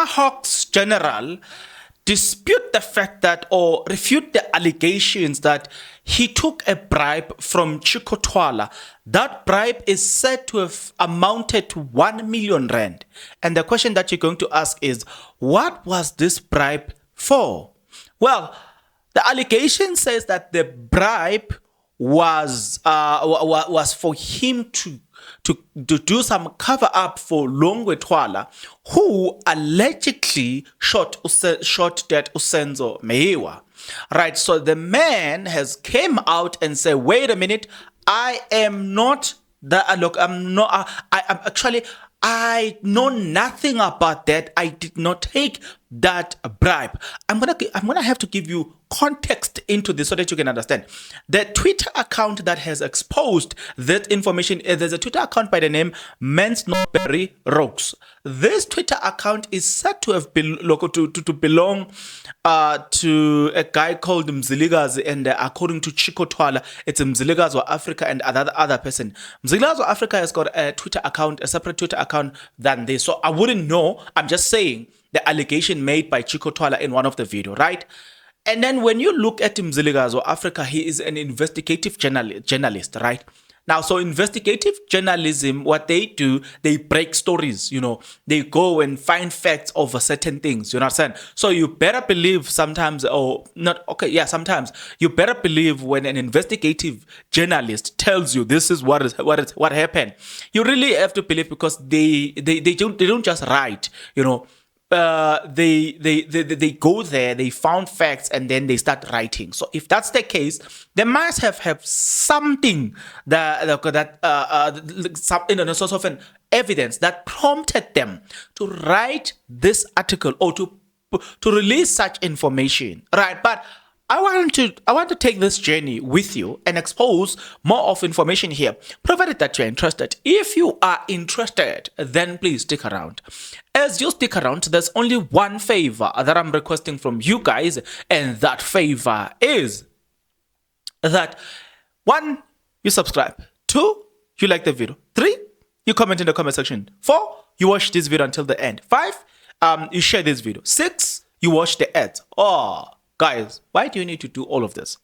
former Hawks general dispute the fact that, or refute the allegations that he took a bribe from Chicco Twala. That bribe is said to have amounted to 1 million rand. And the question that you're going to ask is, what was this bribe for? Well, the allegation says that the bribe was for him to do some cover up for Longwe Twala, who allegedly shot dead Senzo'S Meyiwa. Right, so the man has came out and said, wait a minute, I am not that. Look, I'm not. I know nothing about that. I did not take that bribe. I'm gonna have to give you context into this so that you can understand. The Twitter account that has exposed that information, there's a Twitter account by the name Senzo'S Rogues. This Twitter account is said to have been to belong to a guy called Mzilikazi, and according to Chicco Twala, it's Mzilikazi of Africa and other person. Mzilikazi of Africa has got a Twitter account, a separate Twitter account than this. So I wouldn't know. I'm just saying the allegation made by Chicco Twala in one of the video, right? And then when you look at Mzilikazi of Africa, he is an investigative journalist, right? Now, so investigative journalism, what they do, they break stories, they go and find facts over certain things, you understand? So you better believe sometimes, sometimes you better believe when an investigative journalist tells you this is what happened. You really have to believe, because they don't just write, they go there, they found facts, and then they start writing. So if that's the case, they must have something some sort of an evidence that prompted them to write this article or to release such information, right? But I want to take this journey with you and expose more of information here, provided that you're interested. If you are interested, then please stick around. As you stick around, there's only one favor that I'm requesting from you guys, and that favor is that 1, you subscribe, 2, you like the video, 3, you comment in the comment section, 4, you watch this video until the end, 5, you share this video, 6, you watch the ads. Guys, why do you need to do all of this?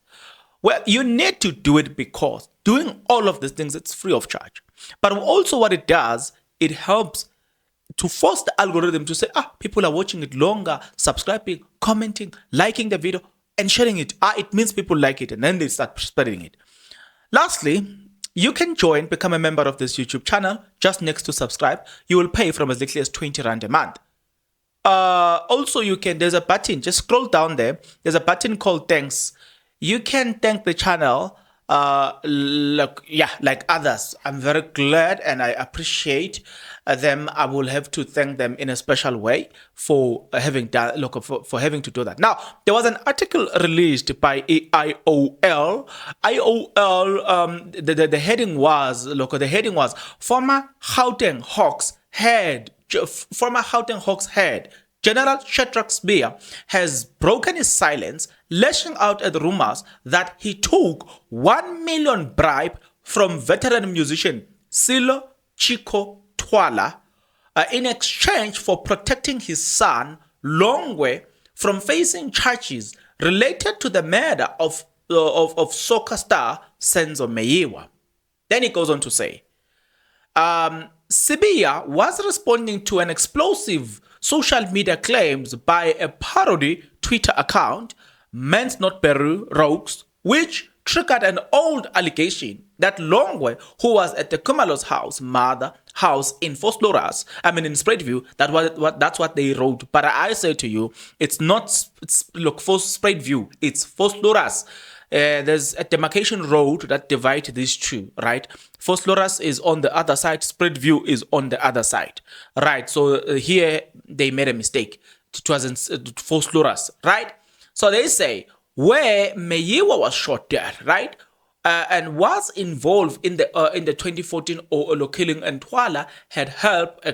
Well, you need to do it because doing all of these things, it's free of charge. But also what it does, it helps to force the algorithm to say, people are watching it longer, subscribing, commenting, liking the video, and sharing it. It means people like it, and then they start spreading it. Lastly, you can become a member of this YouTube channel. Just next to subscribe, you will pay from as little as 20 Rand a month. Also, there's a button, just scroll down there. There's a button called thanks. You can thank the channel, like others. I'm very glad and I appreciate them. I will have to thank them in a special way for having for having to do that. Now, there was an article released by IOL. The heading was former Gauteng Hawks head General Shadrack Spear has broken his silence, lashing out at rumors that he took 1 million bribe from veteran musician Silo Chicco Twala in exchange for protecting his son Longwe from facing charges related to the murder of soccer star Senzo'S Meyiwa. Then he goes on to say, Sibia was responding to an explosive social media claims by a parody Twitter account, Senzo'S Rogues, which triggered an old allegation that Longwe, who was at the Kumalo's house in in Spreadview, that's what they wrote. But I say to you, it's not for Spreadview, it's Vosloorus. There's a demarcation road that divides these two, right? Vosloorus is on the other side, Spreadview is on the other side, right? So here they made a mistake. It wasn't Vosloorus, right? So they say where Meyiwa was shot dead, right? And was involved in the 2014 Olo killing, and Twala had helped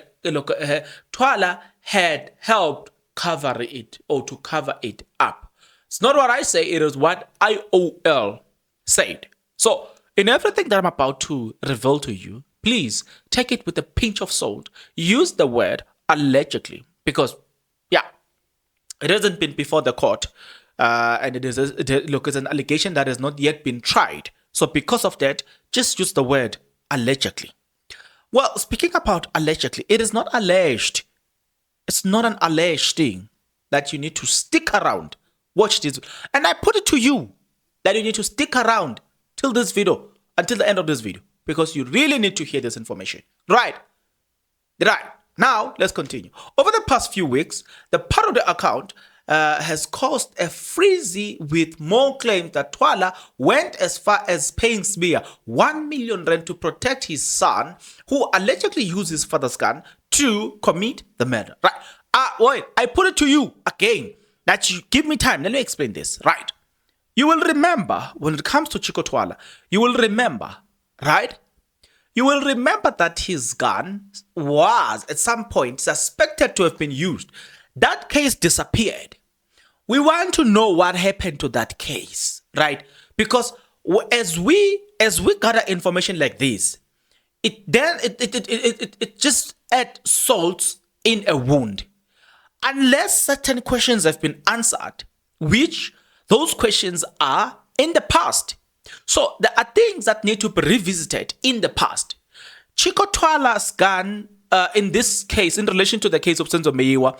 cover it or to cover it up. It's not what I say, it is what IOL said. So, in everything that I'm about to reveal to you, please take it with a pinch of salt. Use the word allegedly, because It hasn't been before the court, and it's an allegation that has not yet been tried. So because of that, just use the word allegedly. Well, speaking about allegedly, it is not alleged. It's not an alleged thing that you need to stick around. Watch this. And I put it to you that you need to stick around till this video, until the end of this video, because you really need to hear this information. Right. Now, let's continue. Over the past few weeks, the part of the account has caused a frenzy with more claims that Twala went as far as paying Sbiya 1 million rand to protect his son, who allegedly used his father's gun to commit the murder. Right. Wait, I put it to you again that you give me time. Let me explain this. Right. You will remember when it comes to Chicco Twala, you will remember, right? You will remember that his gun was at some point suspected to have been used. That case disappeared. We want to know what happened to that case, right? Because as we gather information like this, it just adds salt in a wound. Unless certain questions have been answered, which those questions are in the past. So there are things that need to be revisited in the past. Chicco Twala's gun, in this case, in relation to the case of Senzo'S,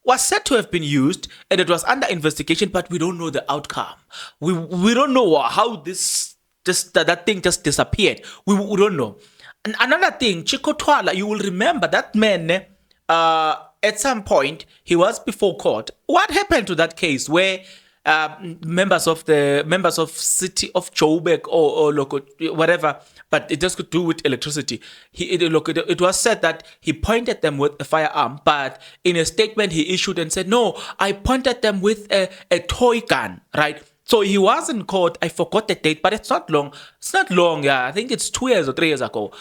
was said to have been used and it was under investigation, but we don't know the outcome. We don't know how that thing just disappeared. We don't know. And another thing, Chicco Twala, you will remember that man, at some point, he was before court. What happened to that case where members of city of Joburg or local whatever, but it just could do with electricity. It was said that he pointed them with a firearm, but in a statement he issued and said, no, I pointed them with a toy gun, right? So he was in court. I forgot the date, but it's not long. It's not long, yeah. I think it's 2 years or 3 years ago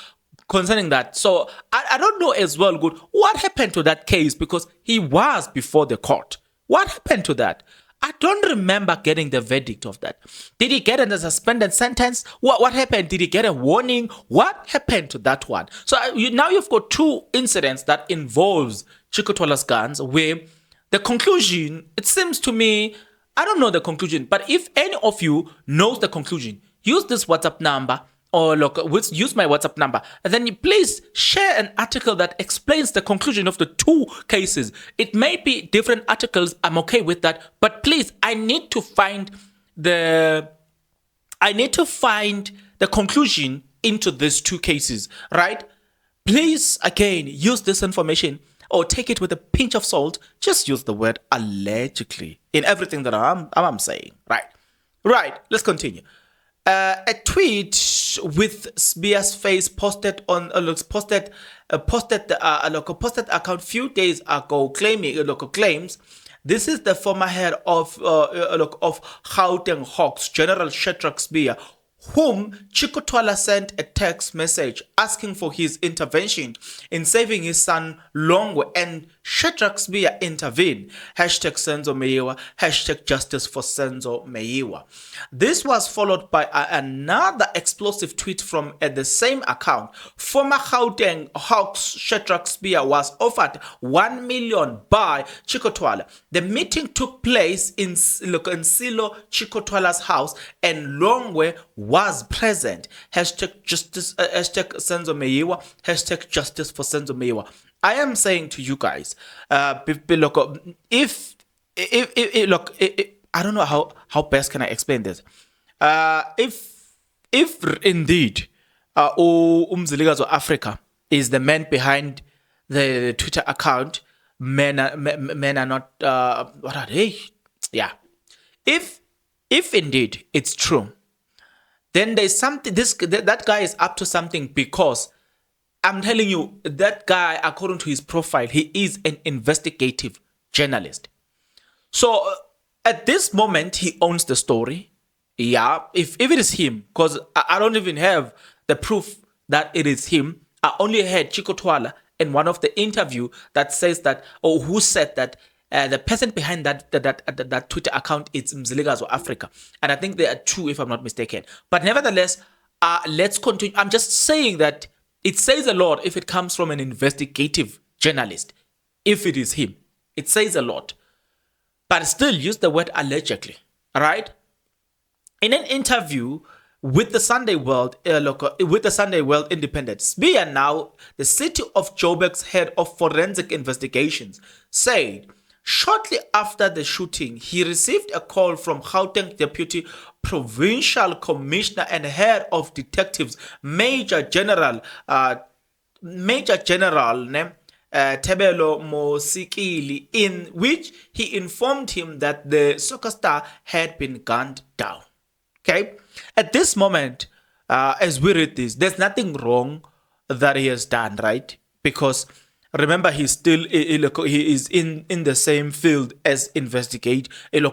concerning that. So I don't know as well, good, what happened to that case, because he was before the court. What happened to that? I don't remember getting the verdict of that. Did he get a suspended sentence? What happened? Did he get a warning? What happened to that one? So now you've got two incidents that involves Chicco Twala's guns, where the conclusion, it seems to me, I don't know the conclusion, but if any of you knows the conclusion, use this WhatsApp number or use my WhatsApp number, and then you please share an article that explains the conclusion of the two cases. It may be different articles, I'm okay with that, but please, I need to find the conclusion into these two cases, right? Please, again, use this information or take it with a pinch of salt. Just use the word allegedly in everything that I'm saying, right? Let's continue. A tweet with Sbiya's face posted on posted account few days ago claims this is the former head of Gauteng Hawks, General Shadrack Sbiya, whom Chicco Twala sent a text message asking for his intervention in saving his son Longwe, and Shadrack Sbiya intervened. #Senzo'S, #justice for Senzo'S. This was followed by another explosive tweet from the same account. Former Gauteng Hawks Shadrack Sbiya was offered 1 million by Chicco Twala. The meeting took place in Silo Chicco Twala's house, and Longwe was present. #justice, Senzo'S, #justice for Senzo'S. I am saying to you guys, if I don't know how best can I explain this. If indeed Umzilikazi of Africa is the man behind the Twitter account, men are not what are they? Yeah. If indeed it's true, then there's something. That guy is up to something, because I'm telling you, that guy, according to his profile, he is an investigative journalist. So at this moment, he owns the story. Yeah, if it is him, because I don't even have the proof that it is him. I only heard Chicco Twala in one of the interview that says that, or who said that the person behind that Twitter account is Umzilikazi of Africa. And I think there are two, if I'm not mistaken. But nevertheless, let's continue. I'm just saying that it says a lot if it comes from an investigative journalist. If it is him, it says a lot. but still use the word allegedly. All right. In an interview with the Sunday World, with the Sunday World Independent, Sbiya, now the city of Joburg's head of forensic investigations, said shortly after the shooting, he received a call from Gauteng Deputy Provincial Commissioner and Head of Detectives, Major General Tebelo Mosikili, in which he informed him that the soccer star had been gunned down. Okay, at this moment, as we read this, there's nothing wrong that he has done, right? Because remember, he's still he is in the same field as investigate.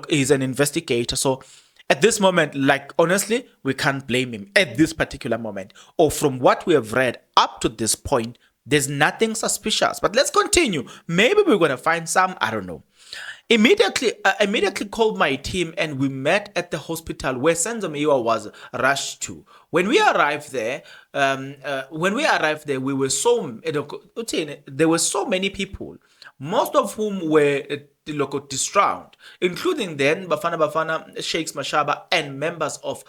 He's an investigator, so at this moment, like honestly, we can't blame him at this particular moment, or from what we have read up to this point. There's nothing suspicious. But let's continue. Maybe we're gonna find some. I don't know. Immediately called my team and we met at the hospital where Senzo'S was rushed to. When we arrived there, we were there were so many people, most of whom were distraught, including then Bafana Sheikhs Mashaba and members of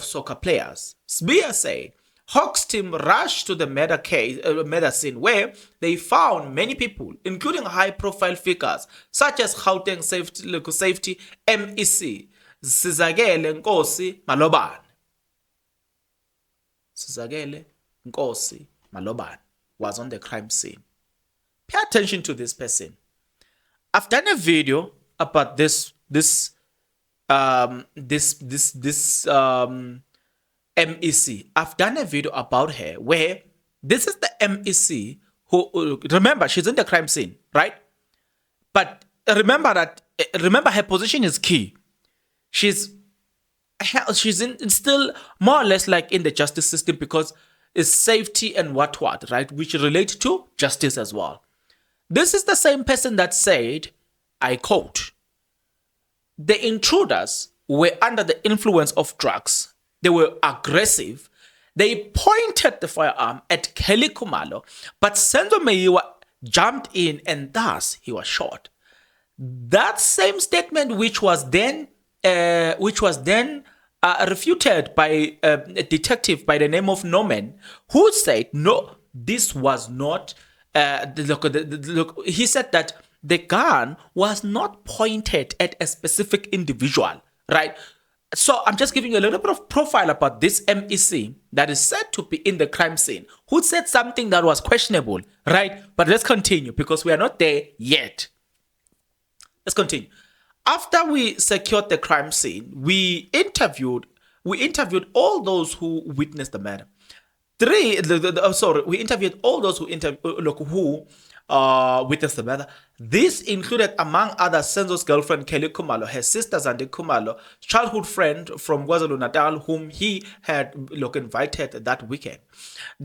soccer players. Sbiya said Hawks team rushed to the murder scene where they found many people, including high-profile figures such as Gauteng Safety MEC Sizakele Nkosi Malobane. Sizakele Nkosi Malobane was on the crime scene. Pay attention to this person. I've done a video about this MEC. I've done a video about her where this is the MEC who, remember, she's in the crime scene, right? But remember her position is key. She's still more or less like in the justice system because it's safety and what, right? Which relate to justice as well. This is the same person that said, I quote, the intruders were under the influence of drugs. They were aggressive. They pointed the firearm at Kelly Khumalo, but Senzo'S jumped in and thus he was shot. That same statement, which was then refuted by a detective by the name of Norman, who said, no, this was not, he said that the gun was not pointed at a specific individual, right? So I'm just giving you a little bit of profile about this MEC that is said to be in the crime scene, who said something that was questionable, right? But let's continue because we are not there yet. Let's continue. After we secured the crime scene, we interviewed all those who witnessed the murder. We interviewed all those who witnessed the murder. This included, among others, Senzo'S girlfriend Kelly Khumalo, her sister Zande Khumalo, childhood friend from KwaZulu-Natal, whom he had invited that weekend.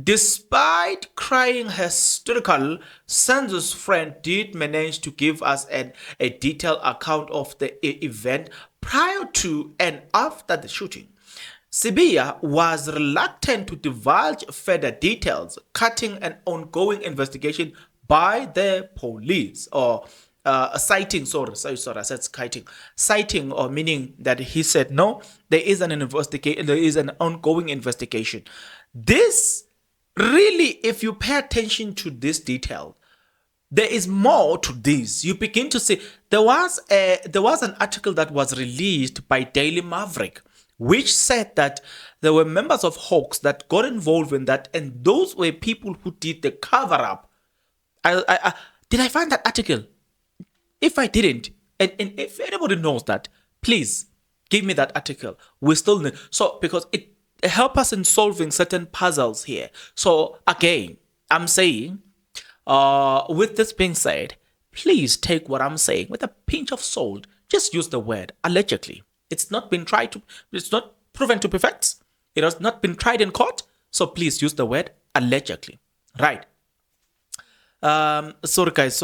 Despite crying hysterical, Senzo'S friend did manage to give us a detailed account of the event prior to and after the shooting. Sbiya was reluctant to divulge further details, cutting an ongoing investigation by the police, or citing, I said citing, or meaning that he said, no, there is an ongoing investigation. This really, if you pay attention to this detail, there is more to this. You begin to see, there was an article that was released by Daily Maverick, which said that there were members of Hawks that got involved in that, and those were people who did the cover-up. Did I find that article? If I didn't, and if anybody knows that, please give me that article. We still need, so because it helps us in solving certain puzzles here. So again, I'm saying, with this being said, please take what I'm saying with a pinch of salt. Just use the word allegedly. It's not proven to be facts. It has not been tried in court. So please use the word allegedly. Right. Sorry guys.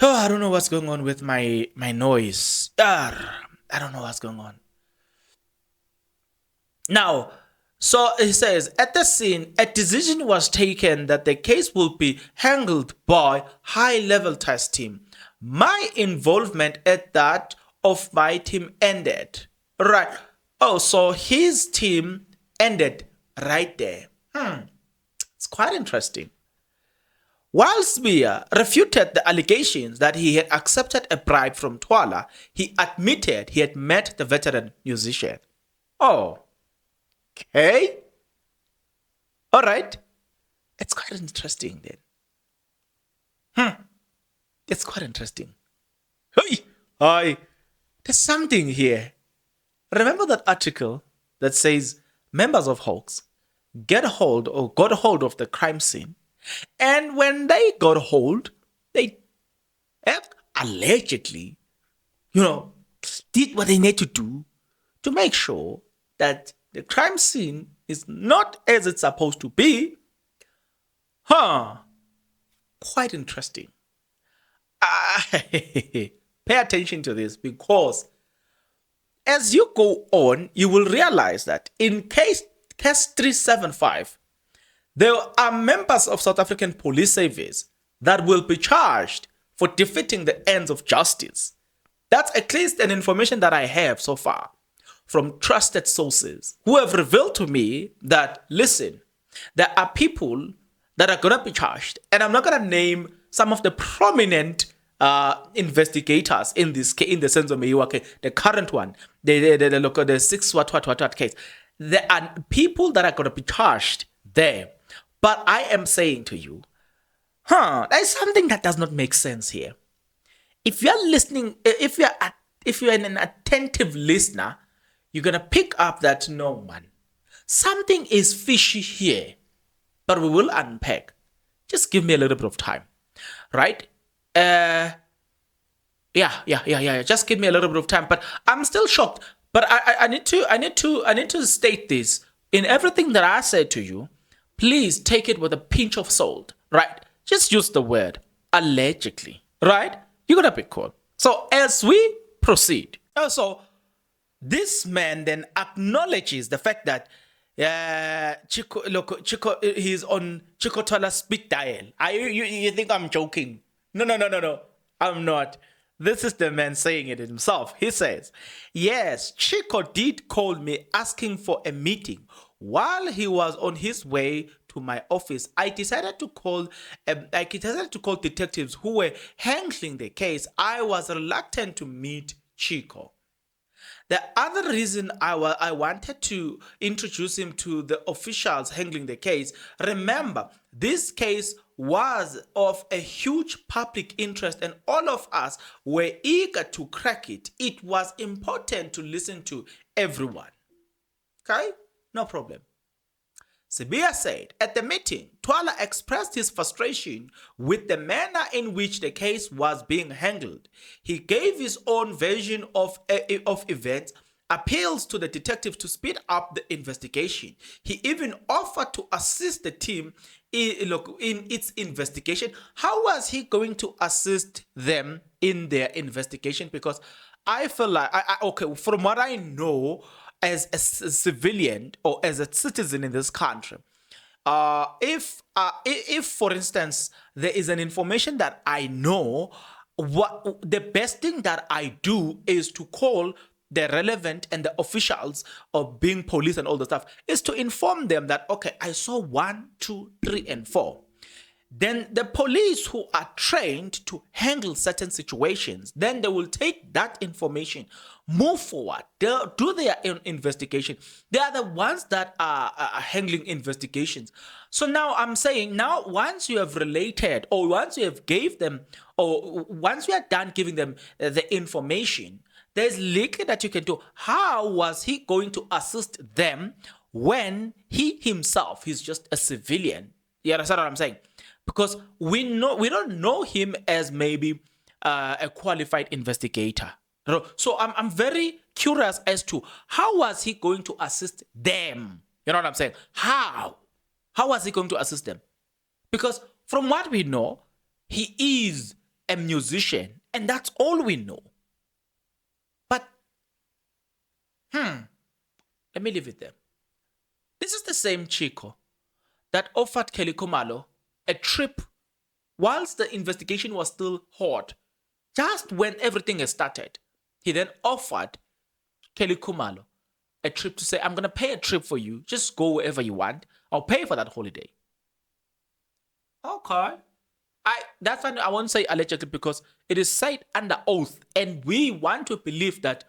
Oh, I don't know what's going on with my noise. I don't know what's going on. Now, So he says, at the scene, a decision was taken that the case will be handled by high-level test team. My involvement at that of my team ended. Right. Oh, so his team ended right there. It's quite interesting. While Spear refuted the allegations that he had accepted a bribe from Twala, he admitted he had met the veteran musician. Oh, okay. All right. It's quite interesting then. It's quite interesting. Hey, hi. There's something here. Remember that article that says members of Hawks get hold or got hold of the crime scene, and when they got hold, they allegedly, did what they need to do to make sure that the crime scene is not as it's supposed to be. Quite interesting. Pay attention to this, because as you go on, you will realize that in case 375, there are members of South African Police Service that will be charged for defeating the ends of justice. That's at least an information that I have so far from trusted sources who have revealed to me that, listen, there are people that are going to be charged, and I'm not going to name some of the prominent investigators in this case, in the Senzo'S case, the current one, the 6 what case. There are people that are going to be charged there. But I am saying to you, there's something that does not make sense here. If you're listening, if you're an attentive listener, you're going to pick up that, no, man, something is fishy here. But we will unpack. Just give me a little bit of time, right? Yeah. Just give me a little bit of time. But I'm still shocked. But I need to state this. In everything that I said to you, please take it with a pinch of salt, right? Just use the word allegedly, right? You're gonna be cool. So as we proceed, also, this man then acknowledges the fact that Chicco, he's on Chicco Twala's speed dial. You think I'm joking? No. I'm not. This is the man saying it himself. He says, yes, Chicco did call me asking for a meeting. While he was on his way to my office, I decided to call detectives who were handling the case. I was reluctant to meet Chicco. The other reason I wanted to introduce him to the officials handling the case, remember, this case was of a huge public interest and all of us were eager to crack it. It was important to listen to everyone. Okay? No problem. Sibia said, at the meeting, Twala expressed his frustration with the manner in which the case was being handled. He gave his own version of events, appeals to the detective to speed up the investigation. He even offered to assist the team in its investigation. How was he going to assist them in their investigation? Because I feel like, okay, from what I know, as a civilian or as a citizen in this country, if for instance there is an information that I know, what the best thing that I do is to call the relevant and the officials of being police and all the stuff, is to inform them that, okay, I saw 1, 2, 3, and 4. Then the police who are trained to handle certain situations, then they will take that information, move forward, they'll do their own investigation. They are the ones that are handling investigations. So now I'm saying, now once you have related, or once you have gave them, or once you are done giving them the information, there's little that you can do. How was he going to assist them when he himself is just a civilian? You understand what I'm saying? Because we don't know him as maybe a qualified investigator. So I'm very curious as to how was he going to assist them? You know what I'm saying? How was he going to assist them? Because from what we know, he is a musician, and that's all we know. But let me leave it there. This is the same Chicco that offered Kelly Khumalo a trip whilst the investigation was still hot. Just when everything has started, he then offered Kelly Khumalo a trip to say, I'm going to pay a trip for you. Just go wherever you want. I'll pay for that holiday. Okay. That's why I won't say allegedly, because it is said under oath, and we want to believe that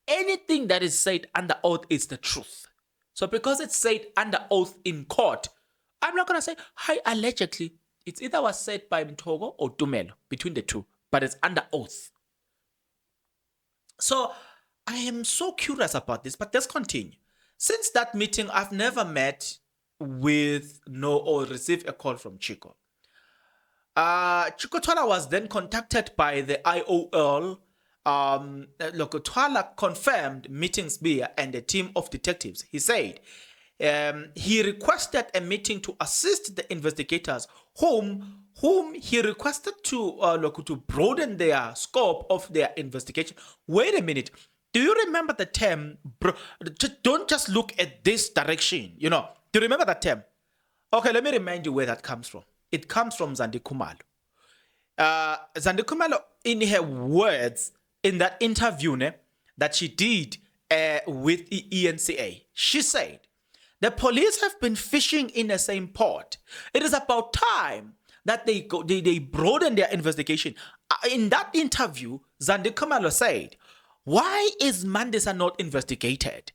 anything that is said under oath is the truth. So because it's said under oath in court, I'm not going to say, hi, allegedly. It's either was said by Mtogo or Tumelo, between the two, but it's under oath. So I am so curious about this, but let's continue. Since that meeting, I've never met with or received a call from Chicco. Chicco Twala was then contacted by the IOL. Twala confirmed meetings Bia and a team of detectives. He said he requested a meeting to assist the investigators, whom he requested to broaden their scope of their investigation. Wait a minute. Do you remember the term? Don't just look at this direction. Do you remember that term? Okay, let me remind you where that comes from. It comes from Zandi Khumalo. Zandi Khumalo, in her words, in that interview that she did with the ENCA, she said, the police have been fishing in the same pot. It is about time that they broaden their investigation. In that interview, Zandi Khumalo said, why is Mandisa not investigated?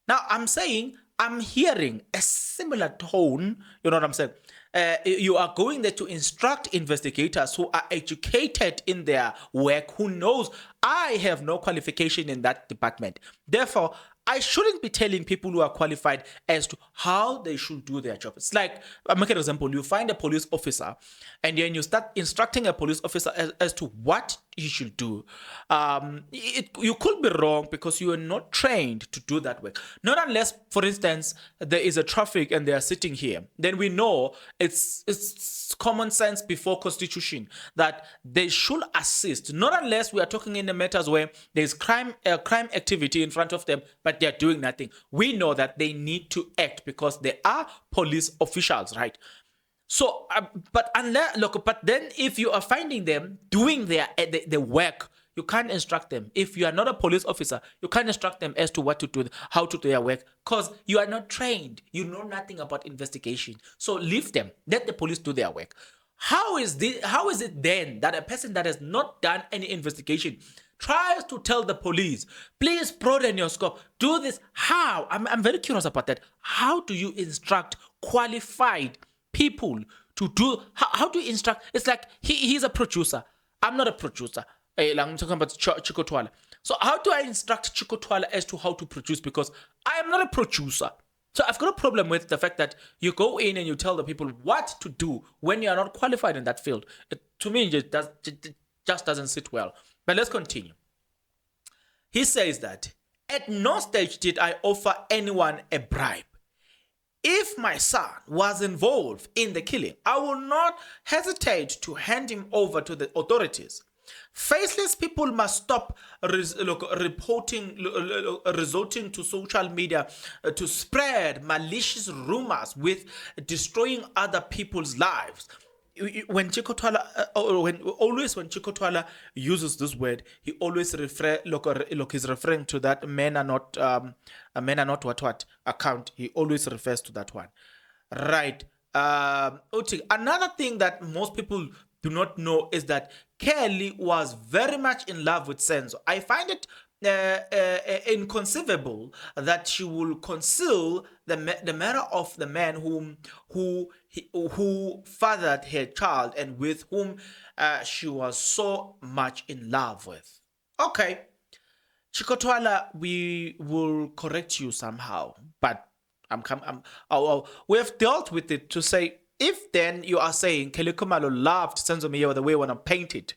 Now, I'm hearing a similar tone. You know what I'm saying? You are going there to instruct investigators who are educated in their work, who knows I have no qualification in that department. Therefore, I shouldn't be telling people who are qualified as to how they should do their job. It's like, I'll make an example. You find a police officer and then you start instructing a police officer as to what he should do. You could be wrong because you are not trained to do that work. Not unless, for instance, there is a traffic and they are sitting here. Then we know it's common sense before constitution that they should assist. Not unless we are talking in the matters where there is crime activity in front of them, but they are doing nothing. We know that they need to act because they are police officials, right? So, but then if you are finding them doing their work, you can't instruct them. If you are not a police officer, you can't instruct them as to what to do, how to do their work, because you are not trained. You know nothing about investigation. So leave them. Let the police do their work. How is it then that a person that has not done any investigation tries to tell the police, please broaden your scope, do this? How? I'm very curious about that. How do you instruct qualified people to do? How do you instruct? It's like he's a producer. I'm not a producer. I'm talking about Chicco Twala. So how do I instruct Chicco Twala as to how to produce? Because I am not a producer. So I've got a problem with the fact that you go in and you tell the people what to do when you are not qualified in that field. To me, it just doesn't sit well. But let's continue. He says that at no stage did I offer anyone a bribe. If my son was involved in the killing, I will not hesitate to hand him over to the authorities. Faceless people must stop resorting to social media to spread malicious rumors with destroying other people's lives. When Chicco Twala, when Chicco Twala uses this word, he always he's referring to that men are not what account. He always refers to that one, right? Another thing that most people do not know is that Kelly was very much in love with Senzo. I find it inconceivable that she will conceal the matter of the man who fathered her child and with whom she was so much in love with. Okay, Chicco Twala, we will correct you somehow, but we have dealt with it to say, if then you are saying Kelly Khumalo loved Senzo'S the way when I painted,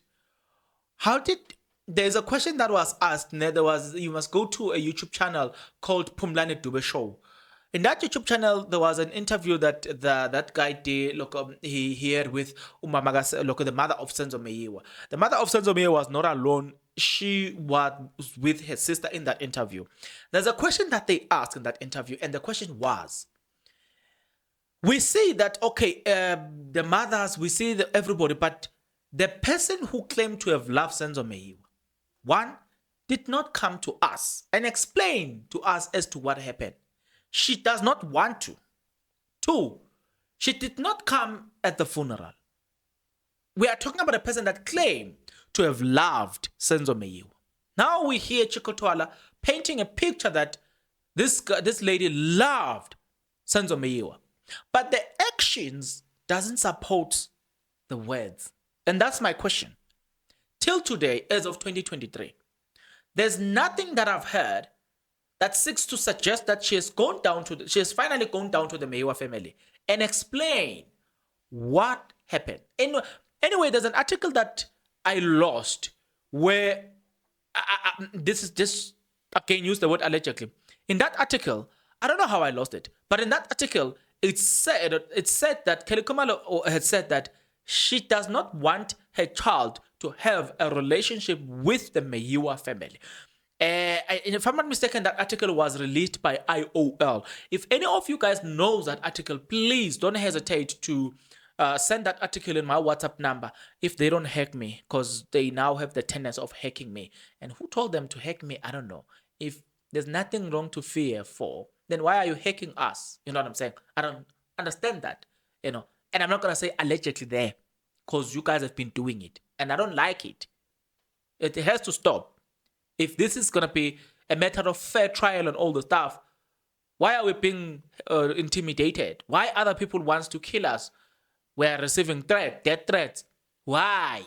there's a question that was asked. You must go to a YouTube channel called Pumlane Dube Show. In that YouTube channel, there was an interview that that guy did. He had with Umamagase, the mother of Senzo'S. The mother of Senzo'S was not alone. She was with her sister in that interview. There's a question that they asked in that interview, and the question was, we see that, okay, the mothers, we see everybody, but the person who claimed to have loved Senzo, one, did not come to us and explain to us as to what happened. She does not want to. Two, she did not come at the funeral. We are talking about a person that claimed to have loved Senzo. Now we hear Chicco Twala painting a picture that this lady loved Senzo, but the actions doesn't support the words. And that's my question. Till today, as of 2023, there's nothing that I've heard that seeks to suggest that she has finally gone down to the Meyiwa family and explain what happened. Anyway, there's an article that I lost where this is just again use the word allegedly. In that article, I don't know how I lost it, but in that article, it said that Kelly Khumalo had said that she does not want her child to have a relationship with the Meyiwa family. If I'm not mistaken, that article was released by IOL. If any of you guys knows that article, please don't hesitate to send that article in my WhatsApp number if they don't hack me, because they now have the tendency of hacking me. And who told them to hack me? I don't know. If there's nothing wrong to fear for, then why are you hacking us? You know what I'm saying? I don't understand that, And I'm not going to say allegedly there, because you guys have been doing it. And I don't like it. It has to stop. If this is going to be a matter of fair trial and all the stuff, why are we being intimidated? Why other people want to kill us? We are receiving death threats. Why?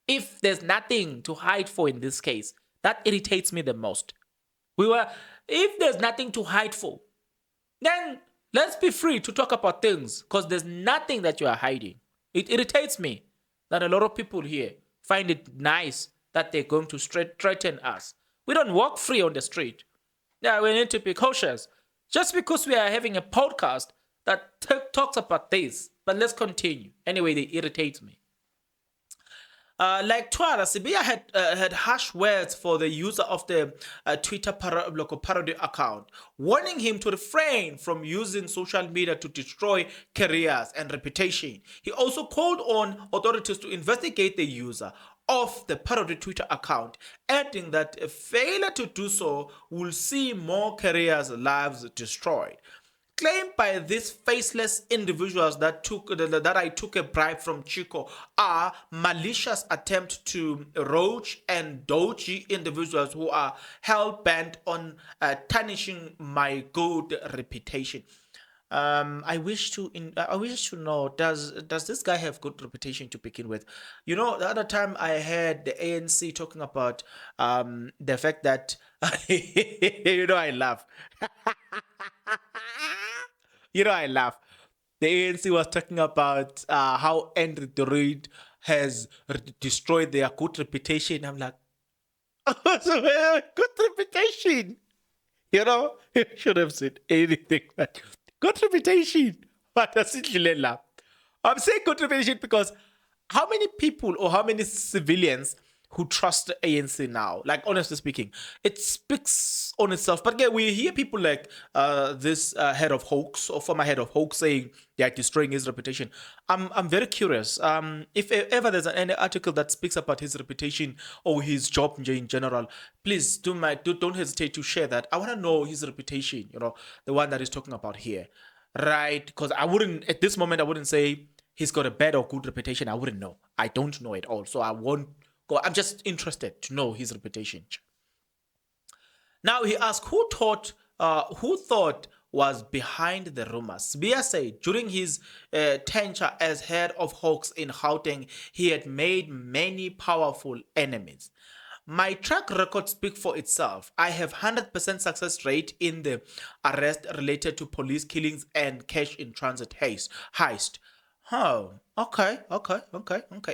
If there's nothing to hide for in this case, that irritates me the most. If there's nothing to hide for, then let's be free to talk about things, because there's nothing that you are hiding. It irritates me that a lot of people here find it nice that they're going to threaten us. We don't walk free on the street. Yeah, we need to be cautious. Just because we are having a podcast that talks about this. But let's continue. Anyway, they irritate me. Like Twala, Sibia had harsh words for the user of the Twitter parody account, warning him to refrain from using social media to destroy careers and reputation. He also called on authorities to investigate the user of the parody Twitter account, adding that a failure to do so will see more careers' lives destroyed. Claimed by these faceless individuals that I took a bribe from Chicco are malicious attempt to roach and dodgy individuals who are hell-bent on tarnishing my good reputation. I wish to know, does this guy have good reputation to begin with? The other time I heard the ANC talking about the fact that I laugh. I laugh. The ANC was talking about how Andrew Reid has destroyed their good reputation. I'm like, good reputation. You should have said anything. Good reputation. What does it really laugh? I'm saying good reputation because how many people or how many civilians who trust the ANC now? Like, honestly speaking, it speaks on itself. But again, we hear people like this head of hoax or former head of hoax saying they are destroying his reputation. I'm very curious. If ever there's any article that speaks about his reputation or his job in general, please don't hesitate to share that. I want to know his reputation. The one that he's talking about here, right? Because at this moment, I wouldn't say he's got a bad or good reputation. I wouldn't know. I don't know it all, so I won't. I'm just interested to know his reputation. Now he asked who thought was behind the rumors. Bia said during his tenure as head of Hawks in Gauteng, he had made many powerful enemies. My track record speaks for itself. I have 100% success rate in the arrest related to police killings and cash in transit heist. Oh, okay.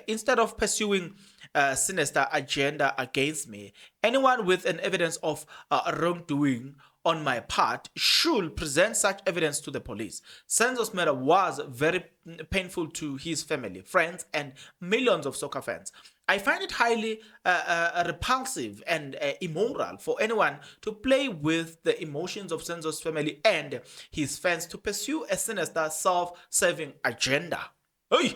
Instead of pursuing a sinister agenda against me, anyone with an evidence of wrongdoing on my part should present such evidence to the police. Senzo'S murder was very painful to his family, friends, and millions of soccer fans. I find it highly repulsive and immoral for anyone to play with the emotions of Senzo's family and his fans to pursue a sinister, self-serving agenda. Hey,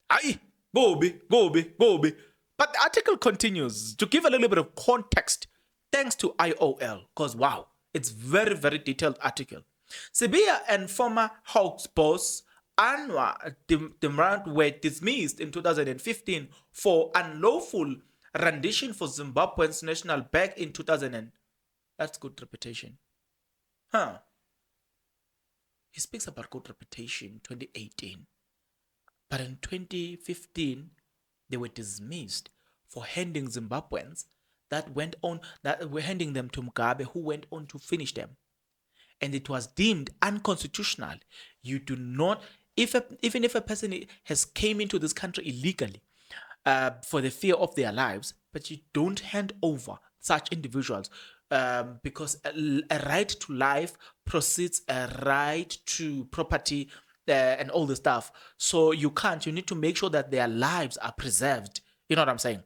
aye, Gobi, Gobi, Gobi. But the article continues to give a little bit of context, thanks to IOL, because wow, it's very, very detailed article. Sibiya and former Hawks boss Anwar Dimrand were dismissed in 2015 for unlawful rendition for Zimbabwe's national back in 2000. That's good reputation. Huh. He speaks about good reputation 2018. But in 2015, they were dismissed for handing Zimbabweans that were handing them to Mugabe, who went on to finish them. And it was deemed unconstitutional. You do not, even if a person has came into this country illegally for the fear of their lives, but you don't hand over such individuals because a right to life precedes a right to property and all the stuff. So you can't. You need to make sure that their lives are preserved. You know what I'm saying?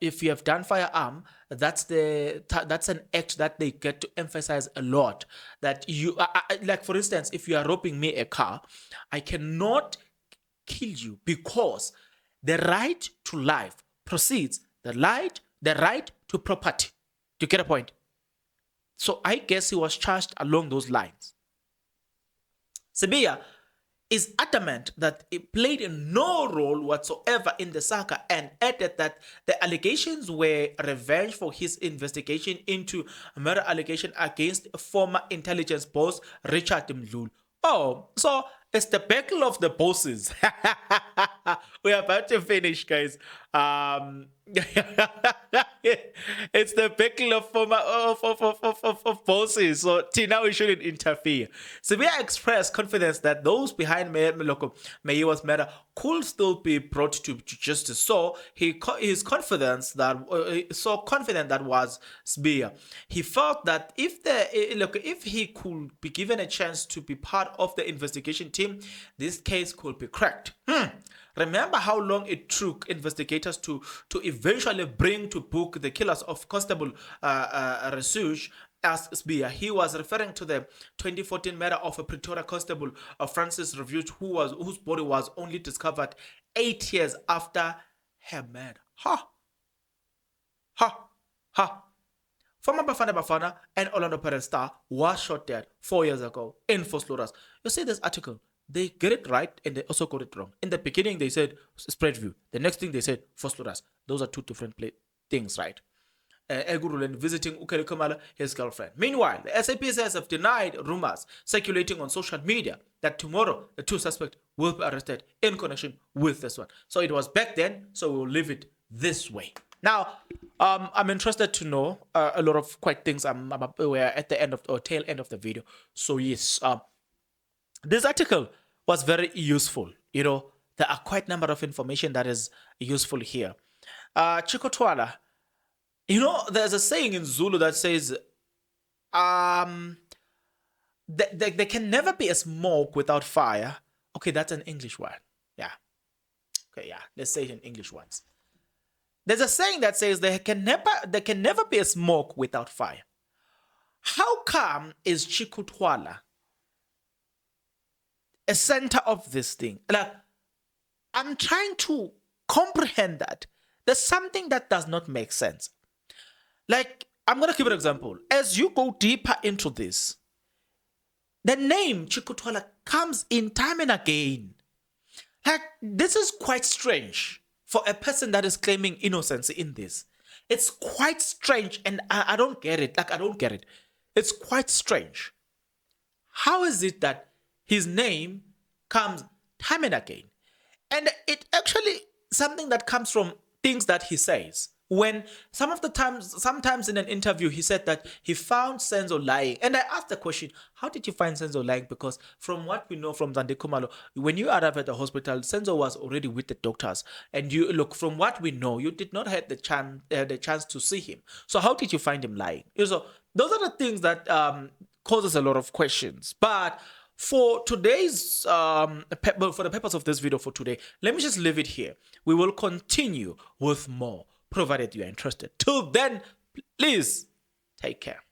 If you have done firearm, that's an act that they get to emphasize a lot. That you like, for instance, if you are robbing me a car, I cannot kill you because the right to life precedes the right to property. Do you get a point? So I guess he was charged along those lines. Sibiya is adamant that it played no role whatsoever in the saga and added that the allegations were revenge for his investigation into a murder allegation against former intelligence boss Richard Mdluli. Oh, so it's the battle of the bosses. We're about to finish, guys. It's the battle of former of bosses. So now we shouldn't interfere. Sibiya expressed confidence that those behind Meyiwa's murder could still be brought to justice. So he is confidence that so confident that was Sibiya. He felt that if he could be given a chance to be part of the investigation team, this case could be cracked. Remember how long it took investigators to eventually bring to book the killers of Constable Resuge? Asked Sibiya. He was referring to the 2014 murder of a Pretoria constable, Francis Refuge, whose body was only discovered 8 years after her murder. Former Bafana Bafana and Orlando Pirates star was shot dead 4 years ago in Vosloorus. You see this article? They get it right and they also got it wrong. In the beginning, they said spread view. The next thing they said Vosloorus. Those are two different things, right? Egurulen visiting Ukele Kumala, his girlfriend. Meanwhile, the SAPS have denied rumors circulating on social media that tomorrow the two suspects will be arrested in connection with this one. So it was back then, so we'll leave it this way. Now, I'm interested to know a lot of quite things. We're at the end of or tail end of the video. So yes, this article was very useful. You know, there are quite a number of information that is useful here. Chicco Twala, you know, there's a saying in Zulu that says, there can never be a smoke without fire. Okay, that's an English word. Yeah. Okay, yeah. Let's say it in English once. There's a saying that says there can never be a smoke without fire. How come is Chicco Twala a center of this thing? Like, I'm trying to comprehend that. There's something that does not make sense. Like, I'm going to give an example. As you go deeper into this, the name Chicco Twala comes in time and again. Like, this is quite strange for a person that is claiming innocence in this. It's quite strange, and I don't get it. Like, I don't get it. It's quite strange. How is it that his name comes time and again? And it actually something that comes from things that he says. When sometimes in an interview, he said that he found Senzo lying. And I asked the question, how did you find Senzo lying? Because from what we know from Zande Kumalo, when you arrived at the hospital, Senzo was already with the doctors. And you look, from what we know, you did not have the chance to see him. So how did you find him lying? So those are the things that causes a lot of questions. But For today's, for the purpose of this video for today, let me just leave it here. We will continue with more, provided you are interested. Till then, please take care.